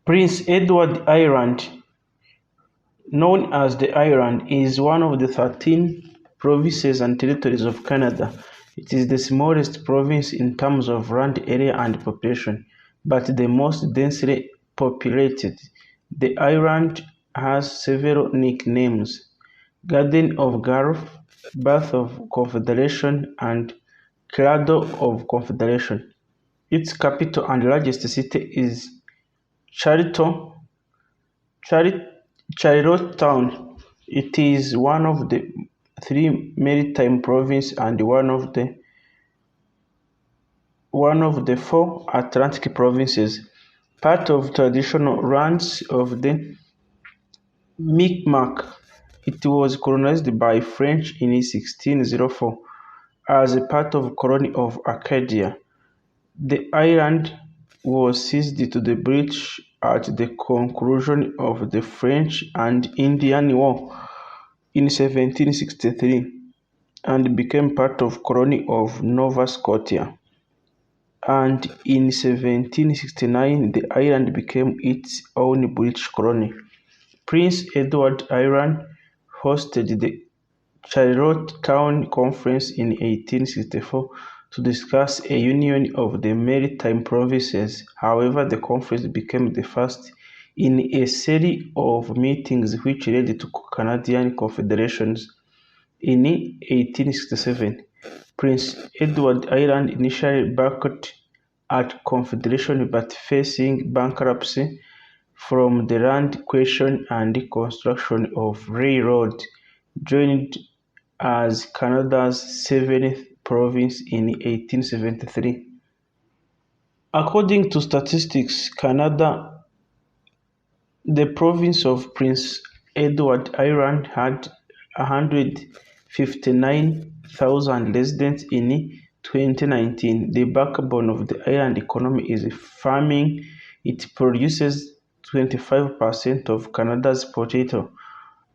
Prince Edward Island, known as the Island, is one of the 13 provinces and territories of Canada. It is the smallest province in terms of land area and population, but the most densely populated. The island has several nicknames: Garden of Gulf, Birth of Confederation, and Cradle of Confederation. Its capital and largest city is Charlottetown. Charlottetown. It is one of the three maritime provinces and one of the four Atlantic provinces, part of traditional lands of the Mi'kmaq. It was colonized by French in 1604 as a part of colony of Acadia. The island was ceded to the British at the conclusion of the French and Indian War in 1763 and became part of colony of Nova Scotia. And in 1769, the island became its own British colony. Prince Edward Island hosted the Charlottetown Conference in 1864 to discuss a union of the maritime provinces. However, the conference became the first in a series of meetings which led to Canadian Confederation. In 1867, Prince Edward Island initially backed at Confederation but facing bankruptcy from the land question and the construction of railroad, joined as Canada's seventh province in 1873. According to statistics Canada, the province of Prince Edward Island had 159,000 residents in 2019. The backbone of the island economy is farming. It produces 25% of Canada's potato.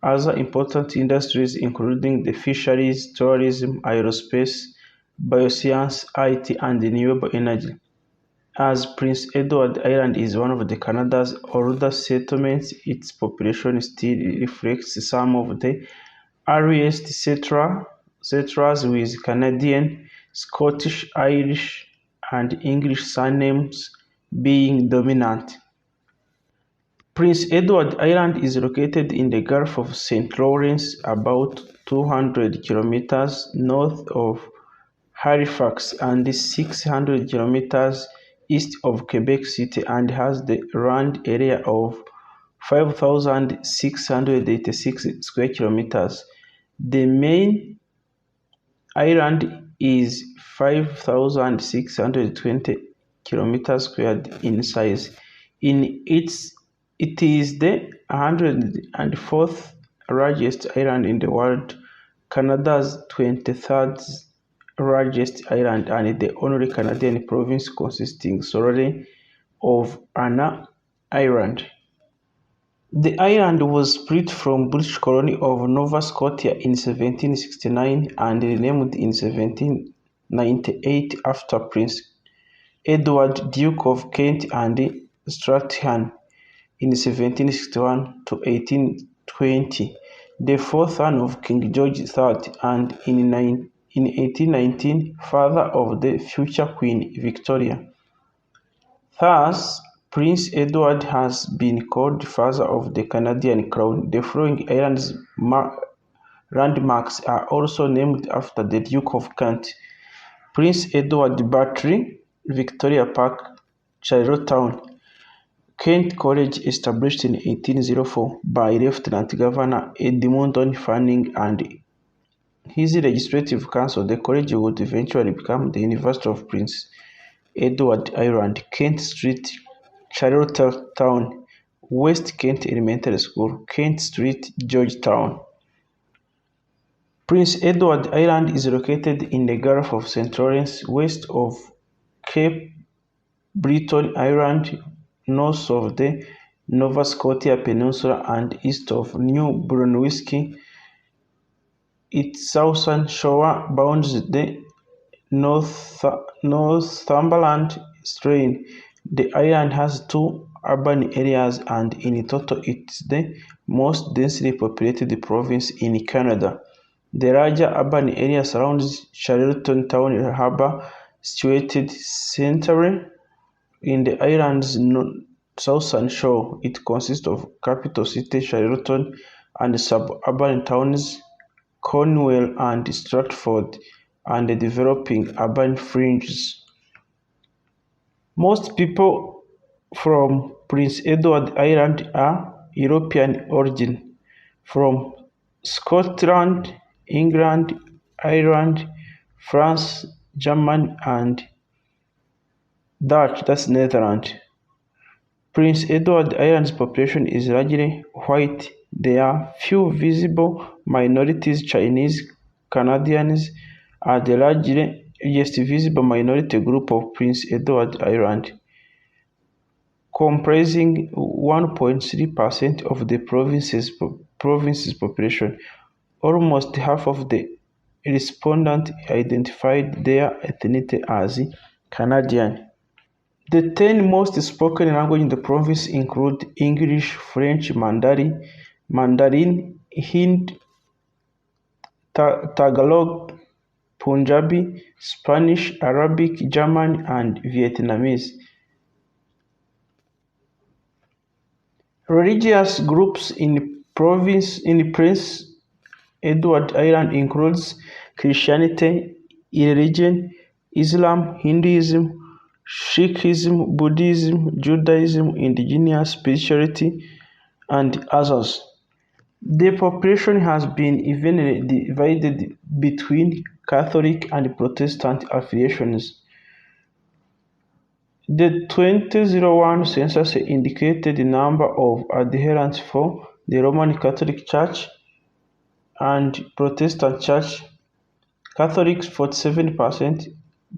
Other important industries including the fisheries, tourism, aerospace, bioscience, IT, and renewable energy. As Prince Edward Island is one of Canada's oldest settlements, its population still reflects some of the earliest settlers with Canadian, Scottish, Irish, and English surnames being dominant. Prince Edward Island is located in the Gulf of St. Lawrence, about 200 kilometers north of Halifax and 600 kilometers east of Quebec City, and has the land area of 5,686 square kilometers. The main island is 5,620 kilometers squared in size. It is the 104th largest island in the world, Canada's 23rd largest island, and the only Canadian province consisting solely of an island. The island was split from British colony of Nova Scotia in 1769 and renamed in 1798 after Prince Edward, Duke of Kent and Strathearn in 1761 to 1820, the fourth son of King George III, and in 1819, father of the future Queen Victoria. Thus, Prince Edward has been called father of the Canadian crown. The following islands landmarks are also named after the Duke of Kent: Prince Edward Battery, Victoria Park, Charlottetown. Kent College, established in 1804 by Lieutenant Governor Edmundon Fanning and his legislative council, the college would eventually become the University of Prince Edward Island. Kent Street, Charlottetown. West Kent Elementary School, Kent Street, Georgetown. Prince Edward Island is located in the Gulf of St. Lawrence, west of Cape Breton Island, north of the Nova Scotia Peninsula, and east of New Brunswick. Its southern shore bounds the Northumberland Strait. The island has two urban areas, and in total it's the most densely populated province in Canada. The larger urban area surrounds Charlottetown Harbour, situated centrally in the island's southern shore. It consists of capital city Charlottetown and suburban towns Cornwall and Stratford, and the developing urban fringes. Most people from Prince Edward Island are European origin, from Scotland, England, Ireland, France, Germany, and Dutch, that's Netherlands. Prince Edward Island's population is largely white. There are few visible minorities. Chinese Canadians are the largest visible minority group of Prince Edward Island, comprising 1.3% of the province's population. Almost half of the respondents identified their ethnicity as Canadian. The 10 most spoken languages in the province include English, French, Mandarin, Hindi, Tagalog, Punjabi, Spanish, Arabic, German, and Vietnamese. Religious groups in Prince Edward Island includes Christianity, religion, Islam, Hinduism, Sikhism, Buddhism, Judaism, indigenous spirituality, and others. The population has been evenly divided between Catholic and Protestant affiliations. The 2001 census indicated the number of adherents for the Roman Catholic Church and Protestant Church: Catholics 47%,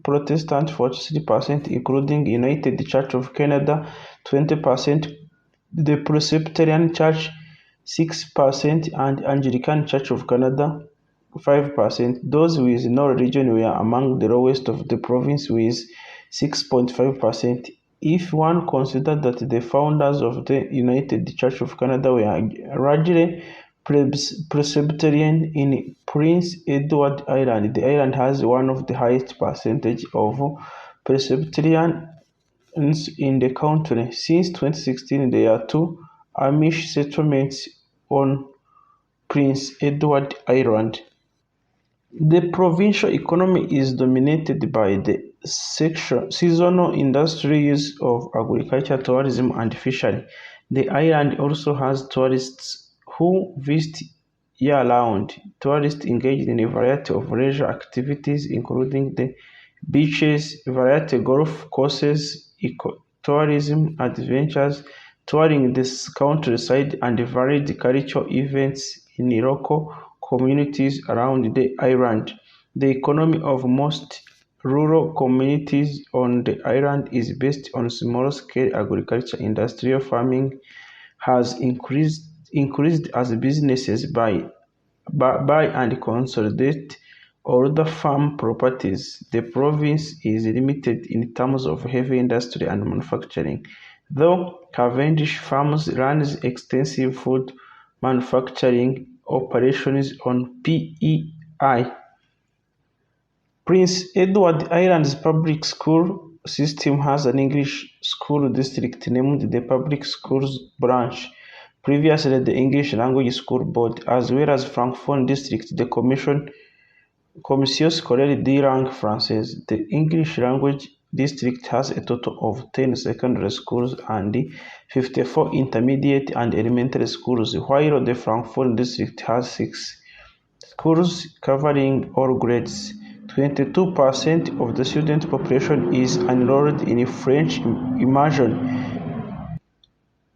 Protestant 43%, including United Church of Canada 20%, the Presbyterian Church 6%, and Anglican Church of Canada 5%. Those with no religion were among the lowest of the province, with 6.5%. If one considers that the founders of the United Church of Canada were largely Presbyterian in Prince Edward Island, the island has one of the highest percentage of Presbyterians in the country. Since 2016, there are 2 Amish settlements on Prince Edward Island. The provincial economy is dominated by the seasonal industrial use of agriculture, tourism, and fishery. The island also has tourists who visit year-round. Tourists engage in a variety of leisure activities, including the beaches, variety golf courses, ecotourism, adventures, touring the countryside, and varied cultural events in local communities around the island. The economy of most rural communities on the island is based on small-scale agriculture. Industrial farming has increased as businesses buy and consolidate older farm properties. The province is limited in terms of heavy industry and manufacturing, though Cavendish Farms runs extensive food manufacturing operations on PEI. Prince Edward Island's public school system has an English school district named the Public Schools Branch, previously the English Language School Board, as well as Francophone district, the Commission scolaire de langue française. The English language district has a total of 10 secondary schools and 54 intermediate and elementary schools, while the Francophone district has 6 schools covering all grades. 22% of the student population is enrolled in French immersion.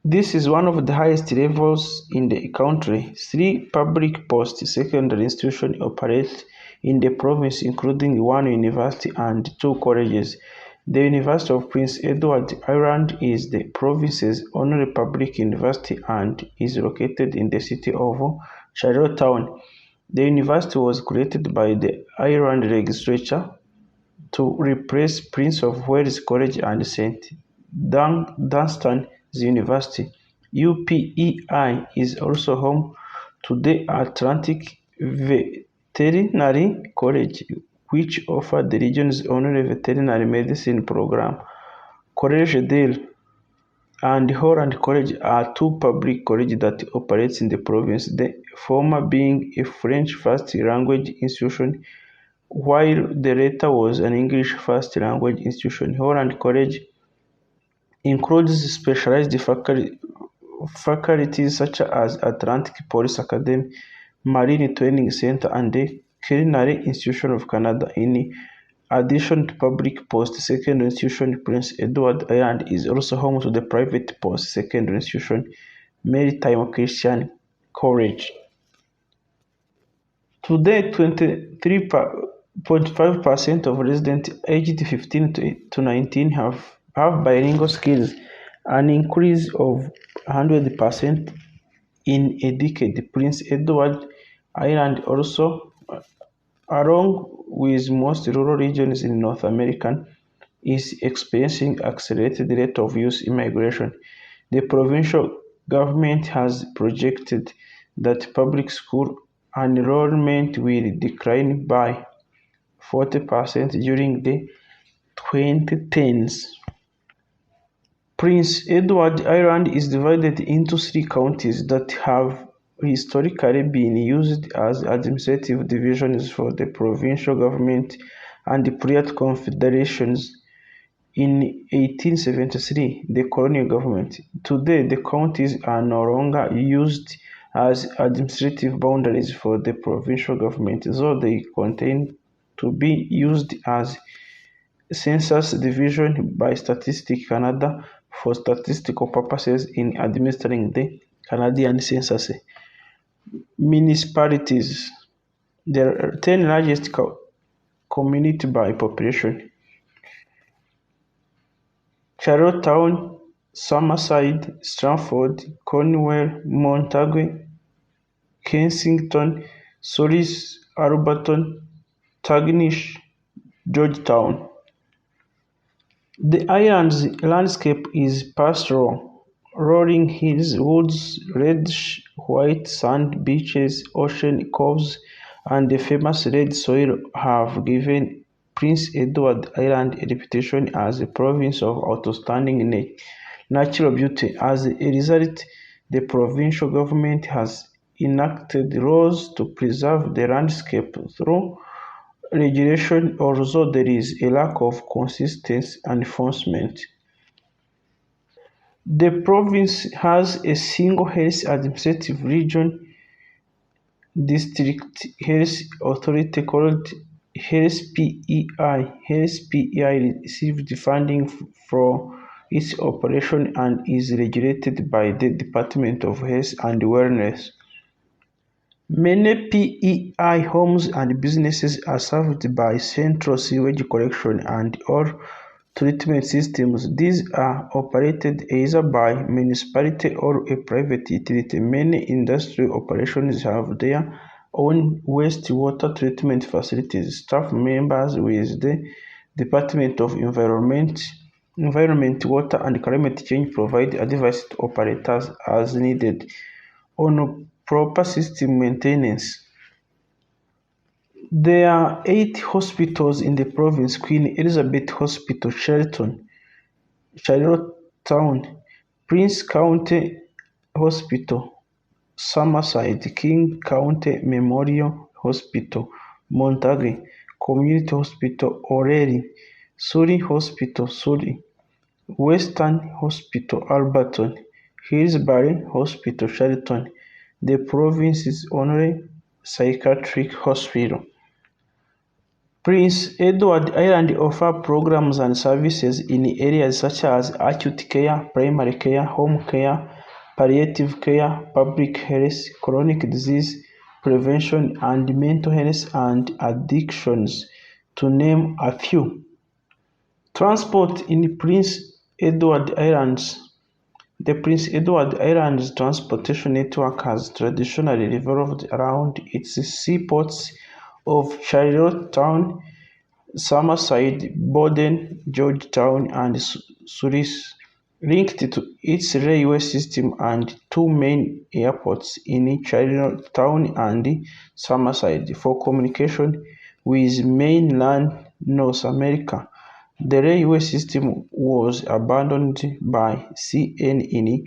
This is one of the highest levels in the country. 3 public post-secondary institutions operate in the province, including 1 university and 2 colleges. The University of Prince Edward Island is the province's only public university and is located in the city of Charlottetown. The university was created by the Island legislature to replace Prince of Wales College and St. Dunstan's University. UPEI is also home to the Atlantic Veterinary College, which offers the region's only veterinary medicine program. College Dale and Holland College are two public colleges that operate in the province, the former being a French first-language institution, while the latter was an English first-language institution. Holland College includes specialized faculties such as Atlantic Police Academy, Marine Training Centre, and the Culinary Institute of Canada. In addition to public post-secondary institution, Prince Edward Island is also home to the private post-secondary institution, Maritime Christian College. Today, 23.5% of residents aged 15 to 19 have bilingual skills, an increase of 100% in a decade. Prince Edward Island also, along with most rural regions in North America, is experiencing accelerated rate of youth immigration. The provincial government has projected that public school enrollment will decline by 40% during the 2010s. Prince Edward Island is divided into three counties that have historically been used as administrative divisions for the provincial government and prior to confederations in 1873, the colonial government. Today, the counties are no longer used as administrative boundaries for the provincial government, though they continue to be used as census division by Statistics Canada for statistical purposes in administering the Canadian census. Municipalities. There are 10 largest communities by population: Charlottetown, Summerside, Stratford, Cornwall, Montague, Kensington, Souris, Alberton, Cavendish, Georgetown. The island's landscape is pastoral: rolling hills, woods, reddish-white sand beaches, ocean coves, and the famous red soil have given Prince Edward Island a reputation as a province of outstanding natural beauty. As a result, the provincial government has enacted laws to preserve the landscape through regulation, although there is a lack of consistent enforcement. The province has a single health administrative region, district health authority called HealthPEI. HealthPEI received funding for its operation and is regulated by the Department of Health and Wellness. Many PEI homes and businesses are served by central sewage collection and or treatment systems. These are operated either by municipality or a private utility. Many industrial operations have their own wastewater treatment facilities. Staff members with the Department of Environment, Water and Climate Change provide advice to operators as needed on proper system maintenance. There are 8 hospitals in the province: Queen Elizabeth Hospital, Charlottetown, Prince County Hospital, Summerside, King County Memorial Hospital, Montague, Community Hospital, O'Reilly, Surrey Hospital, Surrey, Western Hospital, Alberton, Hillsbury Hospital, Charlton, the province's only psychiatric hospital. Prince Edward Island offers programs and services in areas such as acute care, primary care, home care, palliative care, public health, chronic disease prevention, and mental health and addictions, to name a few. Transport in Prince Edward Islands. The Prince Edward Islands transportation network has traditionally revolved around its seaports of Charlottetown, Summerside, Bowden, Georgetown, and Souris. linked to its railway system and two main airports in Charlottetown and Seaside for communication with mainland North America. The railway system was abandoned by CN in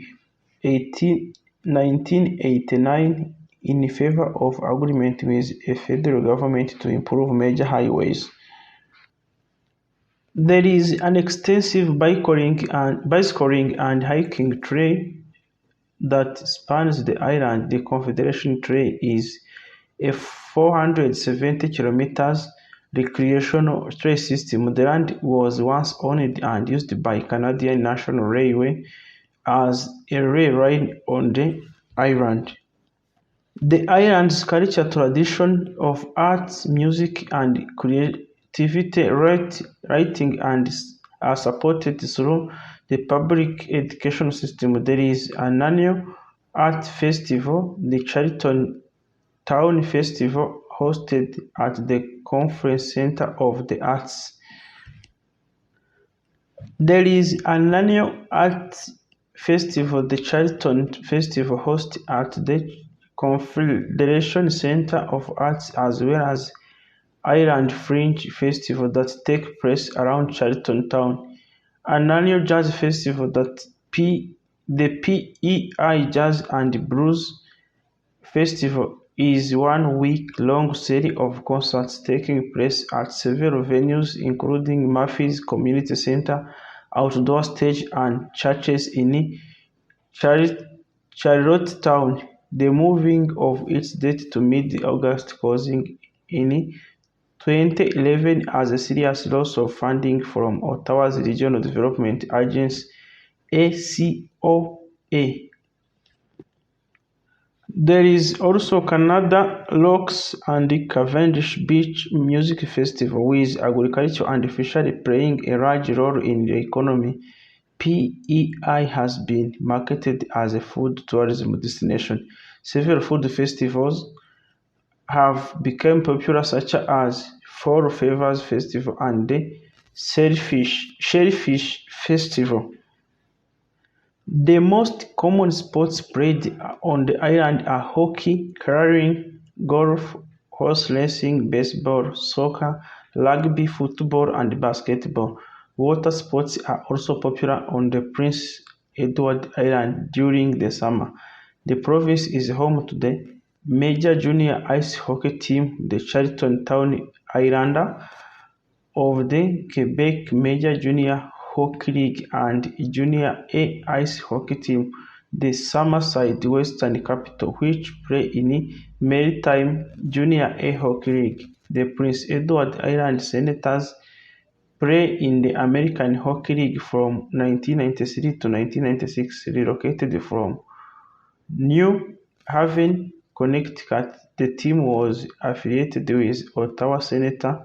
1989 in favor of agreement with a federal government to improve major highways. There is an extensive bicycling and hiking trail that spans the island. The Confederation Trail is a 470 kilometers recreational trail system. The land was once owned and used by Canadian National Railway as a rail line on the island. The island's culture, tradition of arts, music, and creativity, writing, and are supported through the public education system. There is an annual art festival, the Charlottetown Festival, hosted at the Confederation Centre of the Arts. There is an annual art festival, the Charlottetown Festival, hosted at the Confederation Centre of Arts, as well as Island Fringe Festival that take place around Charlottetown town. An annual jazz festival the PEI Jazz and Blues Festival is a one-week-long series of concerts taking place at several venues including Murphy's Community Centre, outdoor stage and churches in Charlottetown. The moving of its date to mid-August causing in 2011 as a serious loss of funding from Ottawa's Regional Development Agency (ACOA). There is also Canada Rocks and the Cavendish Beach Music Festival, with agriculture and fishery playing a large role in the economy. PEI has been marketed as a food tourism destination. Several food festivals have become popular, such as Four Flavors Festival and the Shellfish Festival. The most common sports played on the island are hockey, curling, golf, horse racing, baseball, soccer, rugby, football, and basketball. Water sports are also popular on the Prince Edward Island during the summer. The province is home to the major junior ice hockey team, the Charlottetown Islanders, of the Quebec Major Junior Hockey League and Junior A ice hockey team, the Summerside Western Capital, which play in Maritime Junior A Hockey League. The Prince Edward Island Senators play in the American Hockey League from 1993 to 1996, relocated from New Haven, Connecticut. The team was affiliated with Ottawa Senators.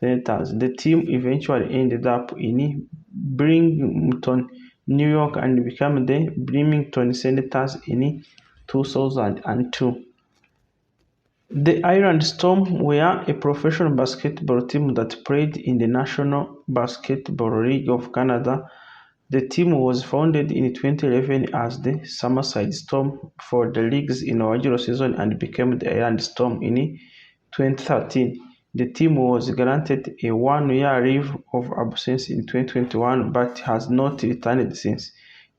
The team eventually ended up in Binghamton, New York, and became the Binghamton Senators in 2002. The Ireland Storm were a professional basketball team that played in the National Basketball League of Canada. The team was founded in 2011 as the Summerside Storm for the league's inaugural season and became the Ireland Storm in 2013. The team was granted a one-year leave of absence in 2021 but has not returned since.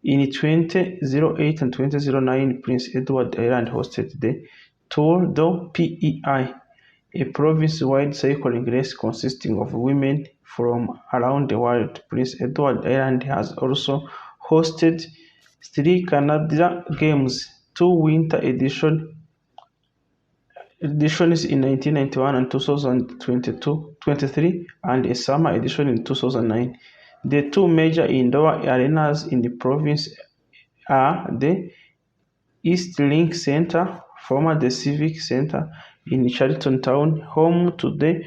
In 2008 and 2009, Prince Edward Island hosted the Tour de PEI, a province-wide cycling race consisting of women from around the world. Prince Edward Island has also hosted three Canada Games, two winter editions in 1991 and 2023, and a summer edition in 2009. The two major indoor arenas in the province are the Eastlink Centre, former the Civic Centre in Charlottetown, home to the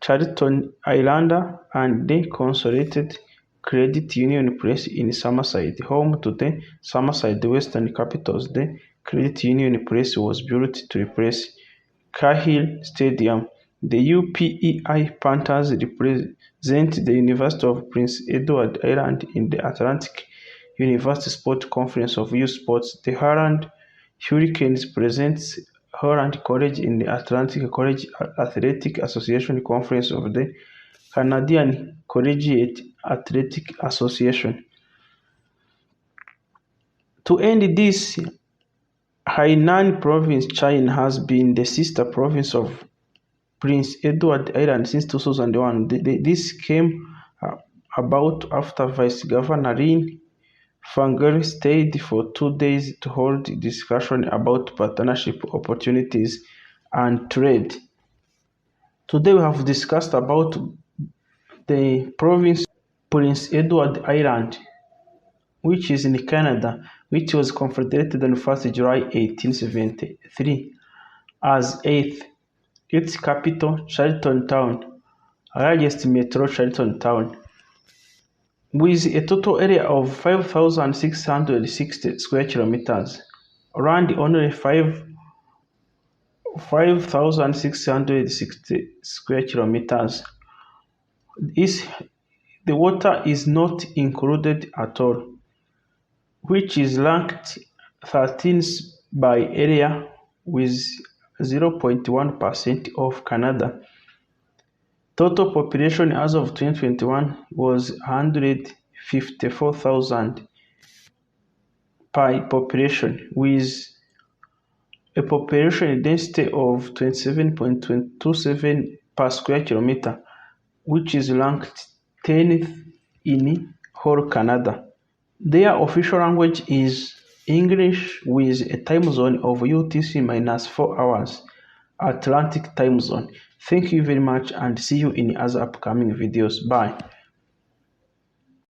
Charlottetown Islander, and the Consolidated Credit Union Place in Summerside, home to the Summerside Western Capitals. The Credit Union Place was built to replace Cahill Stadium. The UPEI Panthers represent the University of Prince Edward Island in the Atlantic University Sport Conference of Youth Sports. The Highland Hurricanes presents Highland College in the Atlantic College Athletic Association Conference of the Canadian Collegiate Athletic Association. To end this, Hainan Province, China, has been the sister province of Prince Edward Island since 2001. This came about after Vice Governor Lin Fangirl stayed for 2 days to hold discussion about partnership opportunities and trade. Today we have discussed about the province Prince Edward Island, which is in Canada, which was confederated on 1st July 1873 as 8th. Its capital, Charlottetown, largest metro Charlottetown, with a total area of 5,660 square kilometers. Around only 5,660 square kilometers. The water is not included at all, which is ranked 13th by area with 0.1% of Canada. Total population as of 2021 was 154,000 per population, with a population density of 27.27 per square kilometer, which is ranked 10th in whole Canada. Their official language is English with a time zone of UTC minus 4 hours, Atlantic time zone. Thank you very much and see you in other upcoming videos. Bye.